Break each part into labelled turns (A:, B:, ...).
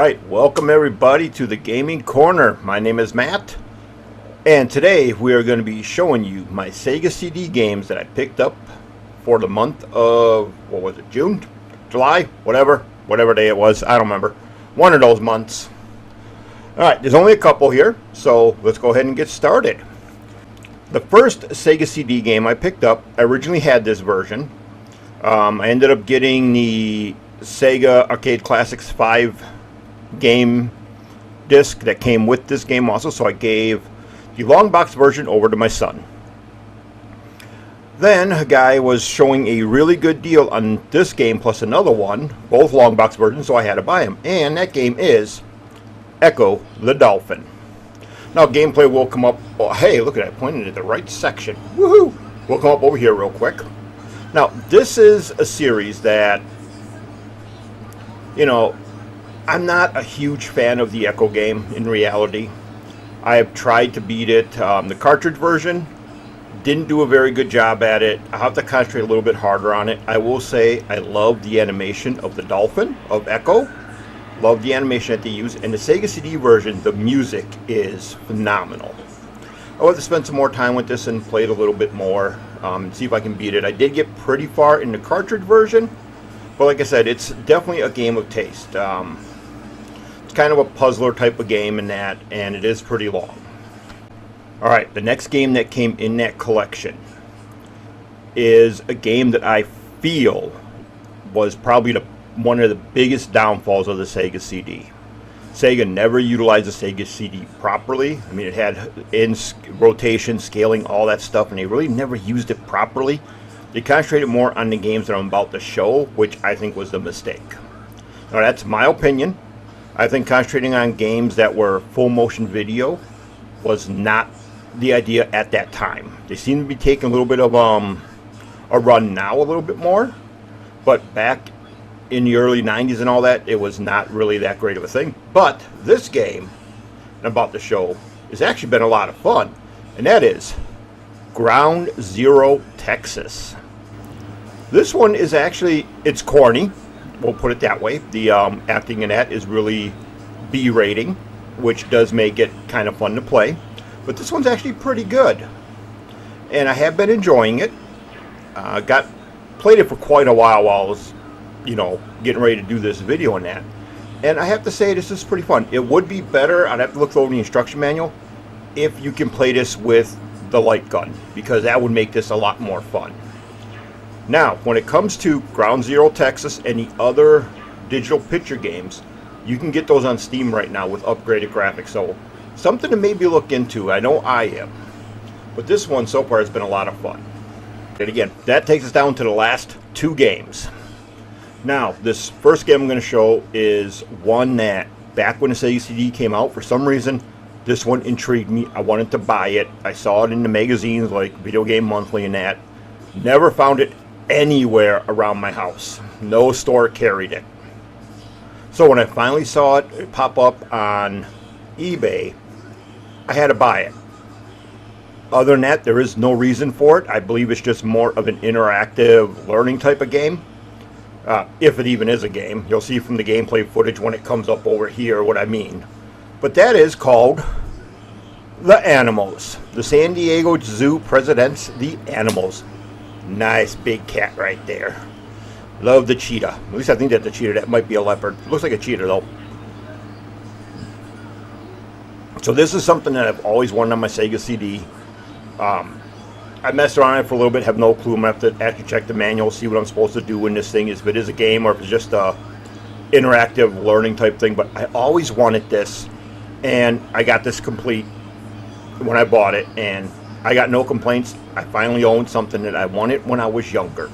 A: Alright, welcome everybody to the Gaming Corner. My name is Matt, and today we are going to be showing you my Sega CD games that I picked up for the month of, what was it, June? July? Whatever day it was, I don't remember. One of those months. Alright, there's only a couple here, so let's go ahead and get started. The first Sega CD game I picked up, I originally had this version. I ended up getting the Sega Arcade Classics 5 game disc that came with this game also, so I gave the long box version over to my son. Then a guy was showing a really good deal on this game plus another one, both long box versions, so I had to buy them, and that game is Ecco the Dolphin. Now gameplay will come up, oh, hey, look at that, pointing at the right section. Woohoo! We'll come up over here real quick. Now this is a series that, you know, I'm not a huge fan of the Ecco game in reality. I have tried to beat it. The cartridge version didn't do a very good job at it. I'll have to concentrate a little bit harder on it. I will say I love the animation of the Dolphin, of Ecco. Love the animation that they use. And the Sega CD version, the music is phenomenal. I'll have to spend some more time with this and play it a little bit more and see if I can beat it. I did get pretty far in the cartridge version, but like I said, it's definitely a game of taste. It's kind of a puzzler type of game in that, and it is pretty long. Alright, the next game that came in that collection is a game that I feel was probably one of the biggest downfalls of the Sega CD. Sega never utilized the Sega CD properly. I mean, it had in rotation, scaling, all that stuff, and they really never used it properly. They concentrated more on the games that I'm about to show, which I think was the mistake. Now, that's my opinion. I think concentrating on games that were full motion video was not the idea at that time. They seem to be taking a little bit of a run now, a little bit more, but back in the early 90s and all that, it was not really that great of a thing. But this game I'm about to show has actually been a lot of fun, and that is Ground Zero Texas. This one is actually, it's corny, we'll put it that way. The acting in that is really B rating, which does make it kind of fun to play. But this one's actually pretty good, and I have been enjoying it. Played it for quite a while I was, getting ready to do this video on that. And I have to say, this is pretty fun. It would be better, I'd have to look over the instruction manual, if you can play this with the light gun, because that would make this a lot more fun. Now, when it comes to Ground Zero Texas and the other digital picture games, you can get those on Steam right now with upgraded graphics. So, something to maybe look into. I know I am. But this one so far has been a lot of fun. And again, that takes us down to the last two games. Now, this first game I'm going to show is one that, back when the Sega CD came out, for some reason, this one intrigued me. I wanted to buy it. I saw it in the magazines like Video Game Monthly and that. Never found it anywhere around my house. No store carried it. So when I finally saw it pop up on eBay, I had to buy it. Other than that, there is no reason for it. I believe it's just more of an interactive learning type of game. If it even is a game. You'll see from the gameplay footage when it comes up over here what I mean. But that is called The Animals. The San Diego Zoo presents The Animals. Nice big cat right there. Love the cheetah. At least I think that's a cheetah. That might be a leopard. Looks like a cheetah though. So this is something that I've always wanted on my Sega CD. I messed around on it for a little bit. Have no clue. I'm going to have to actually check the manual, see what I'm supposed to do in this thing. If it is a game or if it's just a interactive learning type thing. But I always wanted this. And I got this complete when I bought it. And I got no complaints. I finally owned something that I wanted when I was younger.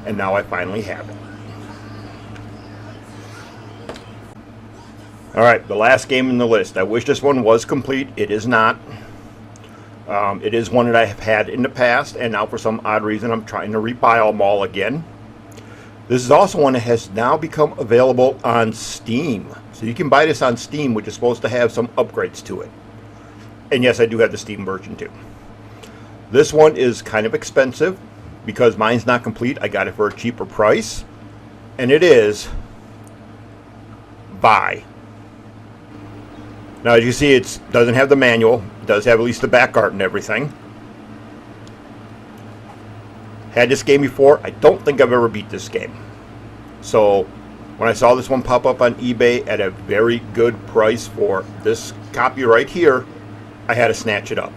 A: And now I finally have it. Alright, the last game in the list. I wish this one was complete. It is not. It is one that I have had in the past, and now for some odd reason I'm trying to rebuy them all again. This is also one that has now become available on Steam. So you can buy this on Steam, which is supposed to have some upgrades to it. And yes, I do have the Steam version too. This one is kind of expensive because mine's not complete. I got it for a cheaper price. And it is Vi. Now, as you see, it doesn't have the manual. It does have at least the back art and everything. Had this game before. I don't think I've ever beat this game. So, when I saw this one pop up on eBay at a very good price for this copy right here, I had to snatch it up.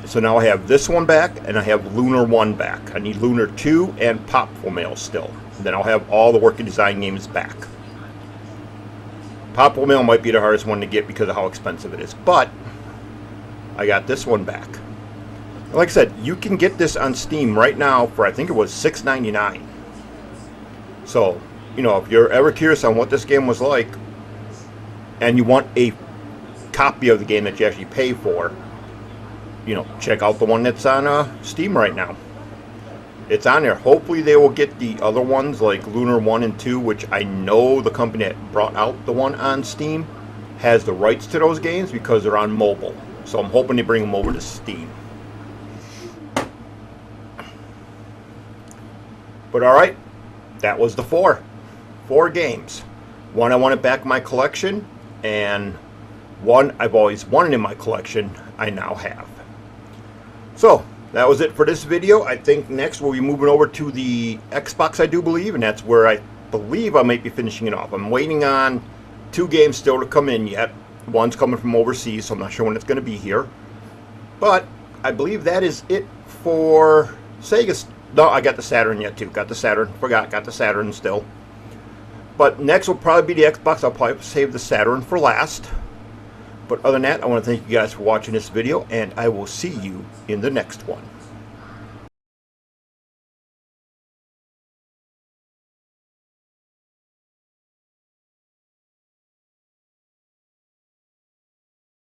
A: So now I have this one back, and I have Lunar 1 back. I need Lunar 2 and Popful Mail still. And then I'll have all the Working Design games back. Popful Mail might be the hardest one to get because of how expensive it is. But I got this one back. And like I said, you can get this on Steam right now for, I think it was $6.99. So, you know, if you're ever curious on what this game was like, and you want a copy of the game that you actually pay for, you know, check out the one that's on Steam right now. It's on there. Hopefully they will get the other ones like Lunar 1 and 2, which I know the company that brought out the one on Steam has the rights to those games because they're on mobile. So I'm hoping they bring them over to Steam. But alright, that was the four games. One I wanted back in my collection, and one I've always wanted in my collection I now have. So that was it for this video. I think next we'll be moving over to the Xbox, I do believe, and that's where I believe I might be finishing it off. I'm waiting on 2 games still to come in yet. One's coming from overseas, so I'm not sure when it's going to be here. But I believe that is it for Sega. No, I got the Saturn yet too. Got the Saturn. Forgot. Got the Saturn still. But next will probably be the Xbox. I'll probably save the Saturn for last. But other than that, I want to thank you guys for watching this video, and I will see you in the next one.